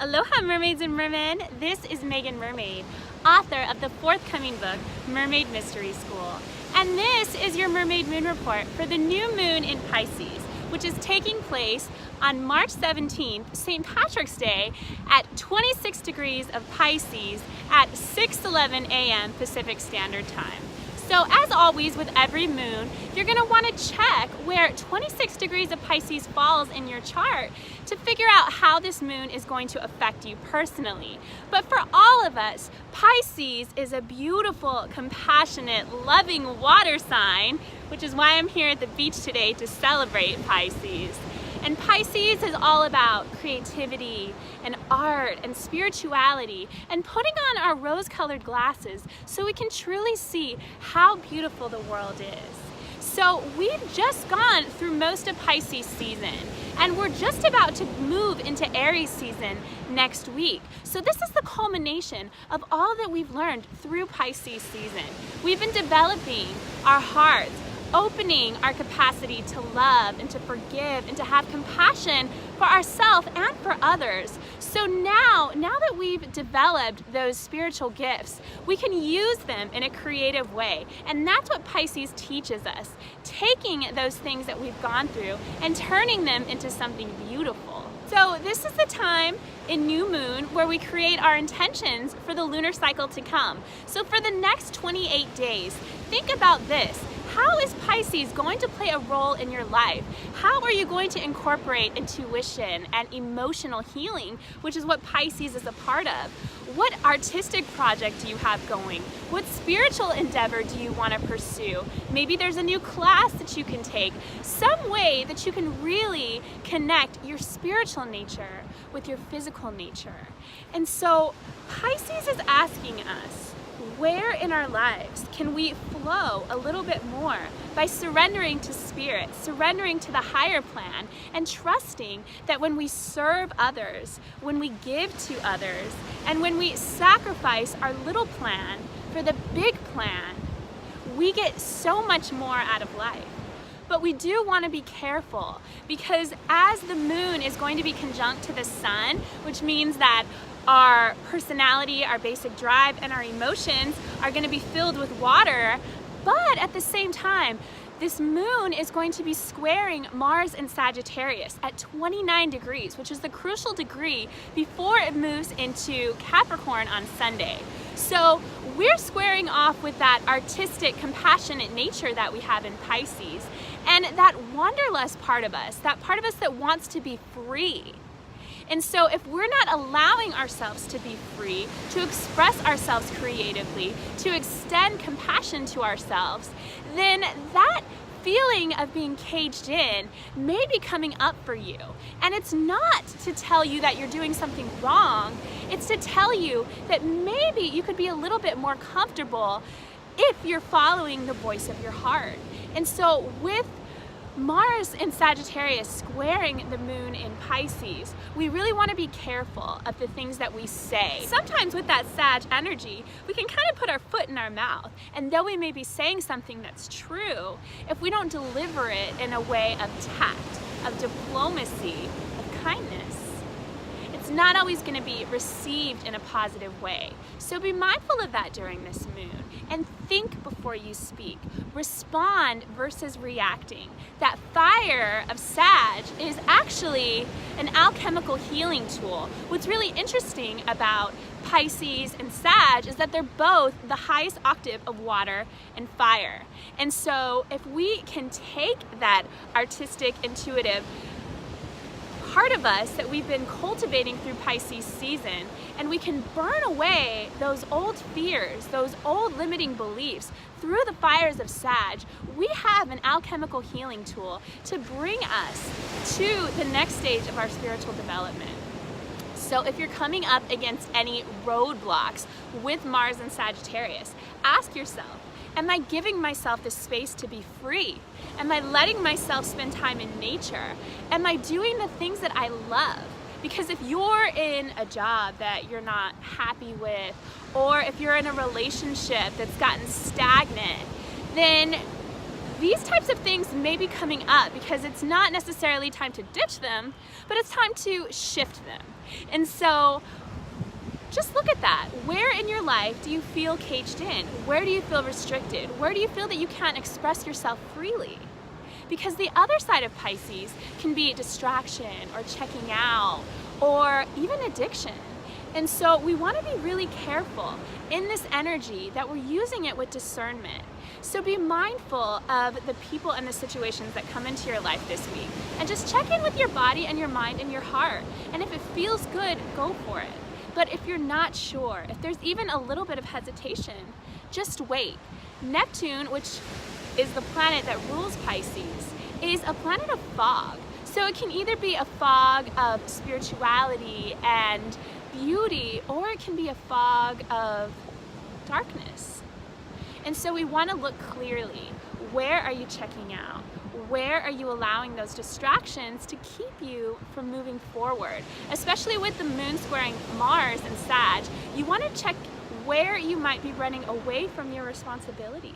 Aloha mermaids and mermen, this is Meagan Mermaid, author of the forthcoming book, Mermaid Mystery School. And this is your Mermaid Moon Report for the new moon in Pisces, which is taking place on March 17th, St. Patrick's Day, at 26 degrees of Pisces at 6:11 a.m. Pacific Standard Time. So as always with every moon, you're going to want to check where 26 degrees of Pisces falls in your chart to figure out how this moon is going to affect you personally. But for all of us, Pisces is a beautiful, compassionate, loving water sign, which is why I'm here at the beach today to celebrate Pisces. And Pisces is all about creativity and art and spirituality and putting on our rose-colored glasses so we can truly see how beautiful the world is. So we've just gone through most of Pisces season and we're just about to move into Aries season next week. So this is the culmination of all that we've learned through Pisces season. We've been developing our hearts, opening our capacity to love and to forgive and to have compassion for ourselves and for others. So now that we've developed those spiritual gifts, we can use them in a creative way. And that's what Pisces teaches us, taking those things that we've gone through and turning them into something beautiful. So this is the time in new moon where we create our intentions for the lunar cycle to come. So for the next 28 days, think about this. How is Pisces going to play a role in your life? How are you going to incorporate intuition and emotional healing, which is what Pisces is a part of? What artistic project do you have going? What spiritual endeavor do you want to pursue? Maybe there's a new class that you can take. Some way that you can really connect your spiritual nature with your physical nature. And so Pisces is asking us, where in our lives can we flow a little bit more by surrendering to spirit, surrendering to the higher plan, and trusting that when we serve others, when we give to others, and when we sacrifice our little plan for the big plan, we get so much more out of life. But we do want to be careful because as the moon is going to be conjunct to the sun, which means that our personality, our basic drive, and our emotions are going to be filled with water, but at the same time, this moon is going to be squaring Mars in Sagittarius at 29 degrees, which is the crucial degree before it moves into Capricorn on Sunday. So we're squaring off with that artistic, compassionate nature that we have in Pisces, and that wanderlust part of us, that part of us that wants to be free. And so if we're not allowing ourselves to be free, to express ourselves creatively, to extend compassion to ourselves, then that feeling of being caged in may be coming up for you. And it's not to tell you that you're doing something wrong, it's to tell you that maybe you could be a little bit more comfortable if you're following the voice of your heart. And so with Mars in Sagittarius squaring the moon in Pisces, we really want to be careful of the things that we say. Sometimes with that Sag energy, we can kind of put our foot in our mouth, and though we may be saying something that's true, if we don't deliver it in a way of tact, of diplomacy, of kindness, it's not always going to be received in a positive way. So be mindful of that during this moon and think before you speak. Respond versus reacting. That fire of Sag is actually an alchemical healing tool. What's really interesting about Pisces and Sag is that they're both the highest octave of water and fire. And so if we can take that artistic, intuitive part of us that we've been cultivating through Pisces season, and we can burn away those old fears, those old limiting beliefs through the fires of Sag, we have an alchemical healing tool to bring us to the next stage of our spiritual development. So if you're coming up against any roadblocks with Mars and Sagittarius, ask yourself, am I giving myself the space to be free? Am I letting myself spend time in nature? Am I doing the things that I love? Because if you're in a job that you're not happy with, or if you're in a relationship that's gotten stagnant, then these types of things may be coming up because it's not necessarily time to ditch them, but it's time to shift them. And so just look at that. Where in your life do you feel caged in? Where do you feel restricted? Where do you feel that you can't express yourself freely? Because the other side of Pisces can be distraction or checking out or even addiction. And so we want to be really careful in this energy that we're using it with discernment. So be mindful of the people and the situations that come into your life this week. And just check in with your body and your mind and your heart. And if it feels good, go for it. But if you're not sure, if there's even a little bit of hesitation, just wait. Neptune, which is the planet that rules Pisces, is a planet of fog. So it can either be a fog of spirituality and beauty, or it can be a fog of darkness. And so we want to look clearly. Where are you checking out? Where are you allowing those distractions to keep you from moving forward? Especially with the moon squaring Mars and Sag, you want to check where you might be running away from your responsibilities.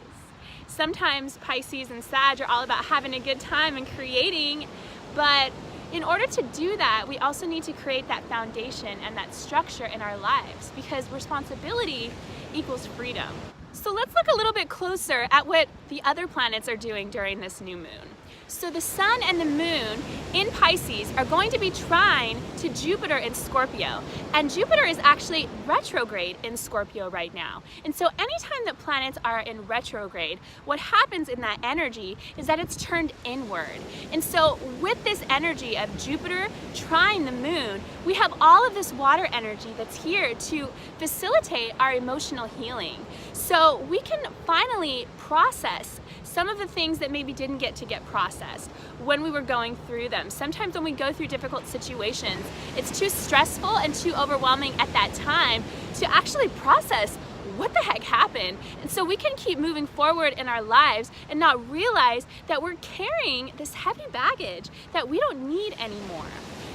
Sometimes Pisces and Sag are all about having a good time and creating, but in order to do that, we also need to create that foundation and that structure in our lives, because responsibility equals freedom. So let's look a little bit closer at what the other planets are doing during this new moon. So the sun and the moon in Pisces are going to be trine to Jupiter in Scorpio. And Jupiter is actually retrograde in Scorpio right now. And so anytime that planets are in retrograde, what happens in that energy is that it's turned inward. And so with this energy of Jupiter trine the moon, we have all of this water energy that's here to facilitate our emotional healing. So we can finally process some of the things that maybe didn't get processed when we were going through them. Sometimes when we go through difficult situations, it's too stressful and too overwhelming at that time to actually process what the heck happened. And so we can keep moving forward in our lives and not realize that we're carrying this heavy baggage that we don't need anymore.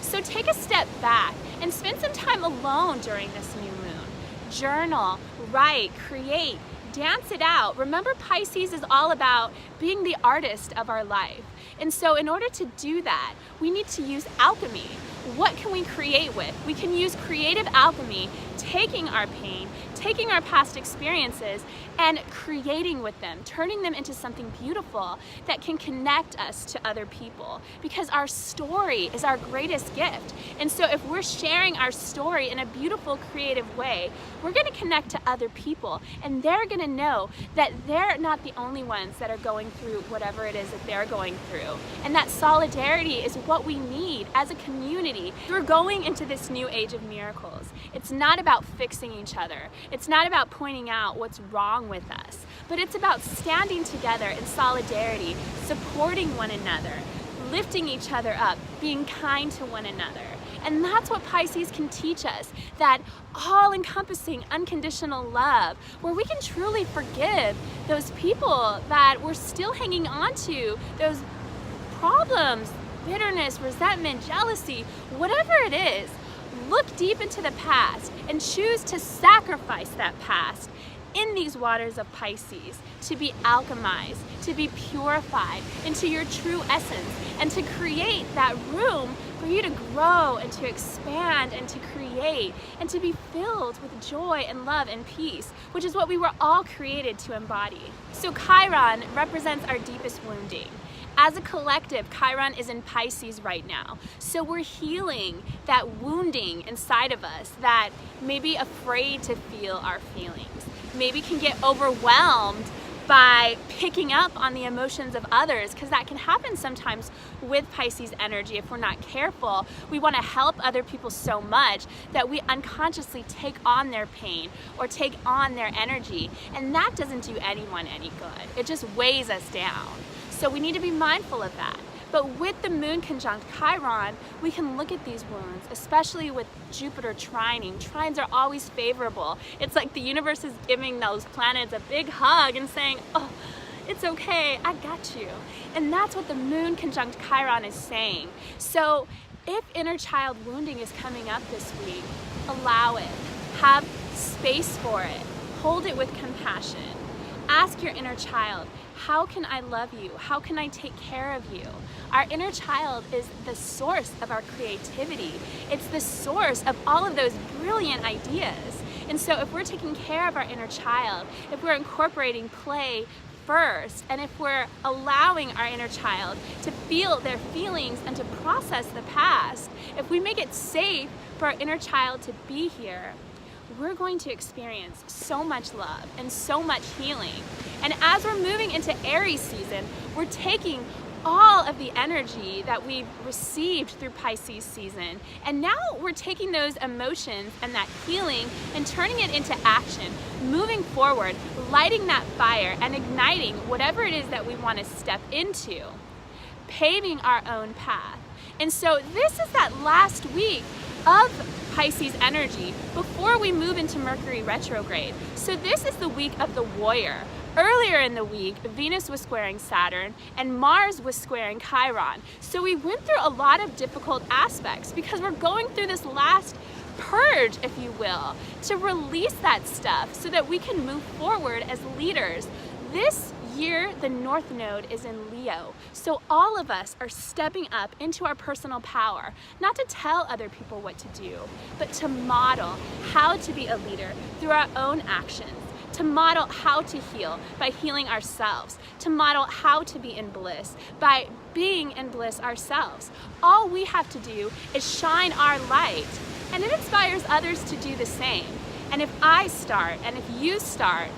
So take a step back and spend some time alone during this new moon. Journal, write, create, dance it out. Remember, Pisces is all about being the artist of our life. And so in order to do that, we need to use alchemy. What can we create with? We can use creative alchemy, taking our pain, taking our past experiences and creating with them, turning them into something beautiful that can connect us to other people, because our story is our greatest gift. And so if we're sharing our story in a beautiful, creative way, we're going to connect to other people, and they're going to know that they're not the only ones that are going through whatever it is that they're going through. And that solidarity is what we need as a community. We're going into this new age of miracles. It's not about fixing each other. It's not about pointing out what's wrong with us, but it's about standing together in solidarity, supporting one another, lifting each other up, being kind to one another. And that's what Pisces can teach us, that all-encompassing unconditional love, where we can truly forgive those people that we're still hanging on to, those problems, bitterness, resentment, jealousy, whatever it is. Look deep into the past and choose to sacrifice that past in these waters of Pisces, to be alchemized, to be purified into your true essence, and to create that room for you to grow and to expand and to create and to be filled with joy and love and peace, which is what we were all created to embody. So Chiron represents our deepest wounding. As a collective, Chiron is in Pisces right now. So we're healing that wounding inside of us that may be afraid to feel our feelings, maybe can get overwhelmed by picking up on the emotions of others, because that can happen sometimes with Pisces energy. If we're not careful, we want to help other people so much that we unconsciously take on their pain or take on their energy, and that doesn't do anyone any good. It just weighs us down. So we need to be mindful of that. But with the moon conjunct Chiron, we can look at these wounds, especially with Jupiter trining. Trines are always favorable. It's like the universe is giving those planets a big hug and saying, oh, it's okay, I got you. And that's what the moon conjunct Chiron is saying. So if inner child wounding is coming up this week, allow it. Have space for it. Hold it with compassion. ask your inner child, how can I love you? How can I take care of you? Our inner child is the source of our creativity. It's the source of all of those brilliant ideas. And so if we're taking care of our inner child, if we're incorporating play first, and if we're allowing our inner child to feel their feelings and to process the past, if we make it safe for our inner child to be here, we're going to experience so much love and so much healing. And as we're moving into Aries season, we're taking all of the energy that we've received through Pisces season, and now we're taking those emotions and that healing and turning it into action, moving forward, lighting that fire and igniting whatever it is that we want to step into, paving our own path. And so this is that last week of Pisces energy before we move into Mercury retrograde. So this is the week of the warrior. Earlier in the week, Venus was squaring Saturn and Mars was squaring Chiron. So we went through a lot of difficult aspects because we're going through this last purge, if you will, to release that stuff so that we can move forward as leaders. This year, the North Node is in Leo. So all of us are stepping up into our personal power, not to tell other people what to do, but to model how to be a leader through our own actions, to model how to heal by healing ourselves, to model how to be in bliss by being in bliss ourselves. All we have to do is shine our light, and it inspires others to do the same. And if I start, and if you start,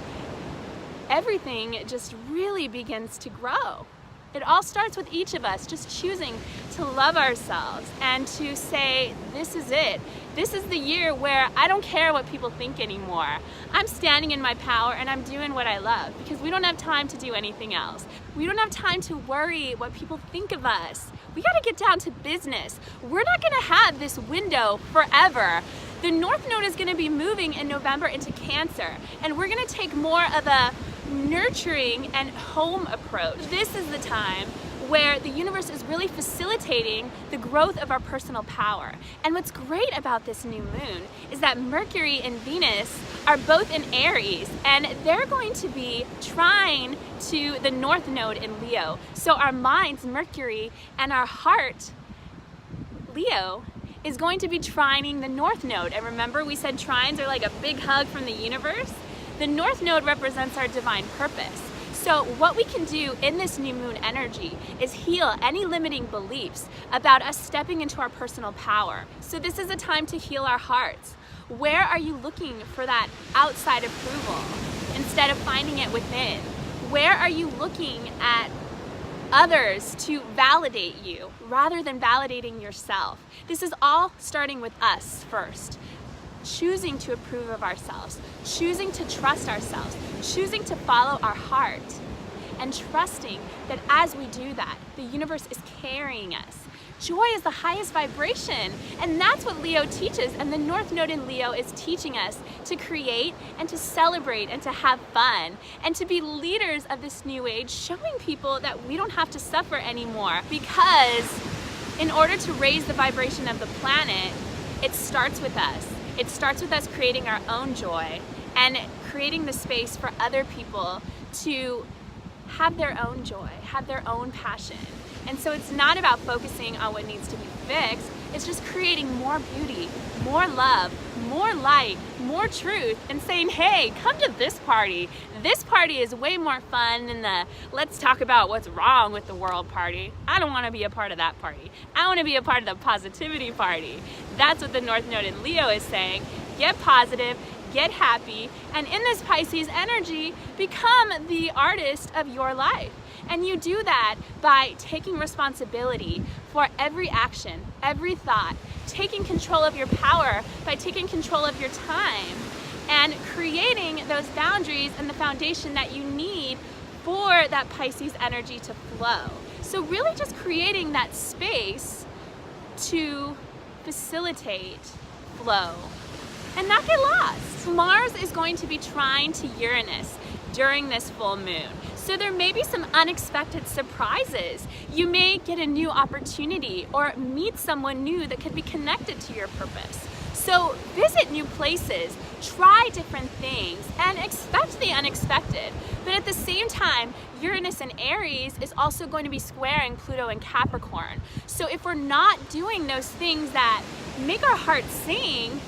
everything just really begins to grow. It all starts with each of us just choosing to love ourselves and to say, this is it. This is the year where I don't care what people think anymore. I'm standing in my power and I'm doing what I love, because we don't have time to do anything else. We don't have time to worry what people think of us. We gotta get down to business. We're not gonna have this window forever. The North Node is gonna be moving in November into Cancer, and we're gonna take more of a nurturing and home approach. This is the time where the universe is really facilitating the growth of our personal power. And what's great about this new moon is that Mercury and Venus are both in Aries, and they're going to be trine to the North Node in Leo. So our minds, Mercury, and our heart, Leo, is going to be trining the North Node. And remember, we said trines are like a big hug from the universe? The North Node represents our divine purpose. So what we can do in this new moon energy is heal any limiting beliefs about us stepping into our personal power. So this is a time to heal our hearts. Where are you looking for that outside approval instead of finding it within? Where are you looking at others to validate you rather than validating yourself? This is all starting with us first. Choosing to approve of ourselves, choosing to trust ourselves, choosing to follow our heart, and trusting that as we do that, the universe is carrying us. Joy is the highest vibration, and that's what Leo teaches, and the North Node in Leo is teaching us to create and to celebrate and to have fun and to be leaders of this new age, showing people that we don't have to suffer anymore, because in order to raise the vibration of the planet, it starts with us. It starts with us creating our own joy and creating the space for other people to have their own joy, have their own passion. And so it's not about focusing on what needs to be fixed, it's just creating more beauty, more love, more light, more truth, and saying, hey, come to this party. This party is way more fun than the let's talk about what's wrong with the world party. I don't want to be a part of that party. I want to be a part of the positivity party. That's what the North Node in Leo is saying. Get positive, get happy, and in this Pisces energy, become the artist of your life. And you do that by taking responsibility for every action, every thought, taking control of your power by taking control of your time, and creating those boundaries and the foundation that you need for that Pisces energy to flow. So really just creating that space to facilitate flow and not get lost. Mars is going to be trine to Uranus during this full moon. So there may be some unexpected surprises. You may get a new opportunity or meet someone new that could be connected to your purpose. So this visit new places, try different things, and expect the unexpected. But at the same time, Uranus and Aries is also going to be squaring Pluto and Capricorn. So if we're not doing those things that make our hearts sing,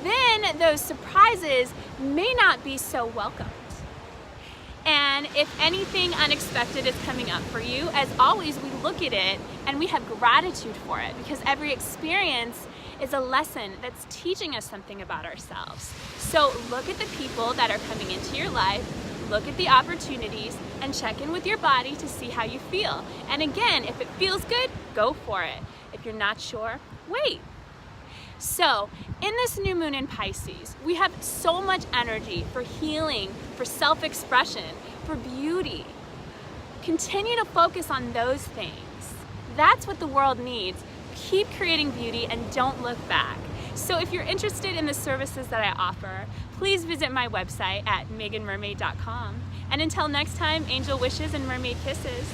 then those surprises may not be so welcomed. And if anything unexpected is coming up for you, as always, we look at it and we have gratitude for it, because every experience is a lesson that's teaching us something about ourselves. So look at the people that are coming into your life, look at the opportunities, and check in with your body to see how you feel. And again, if it feels good, go for it. If you're not sure, wait. So, in this new moon in Pisces, we have so much energy for healing, for self-expression, for beauty. Continue to focus on those things. That's what the world needs. Keep creating beauty and don't look back. So if you're interested in the services that I offer, please visit my website at meaganmermaid.com. And until next time, angel wishes and mermaid kisses.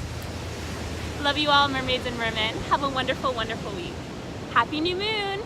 Love you all, mermaids and mermen. Have a wonderful, wonderful week. Happy new moon!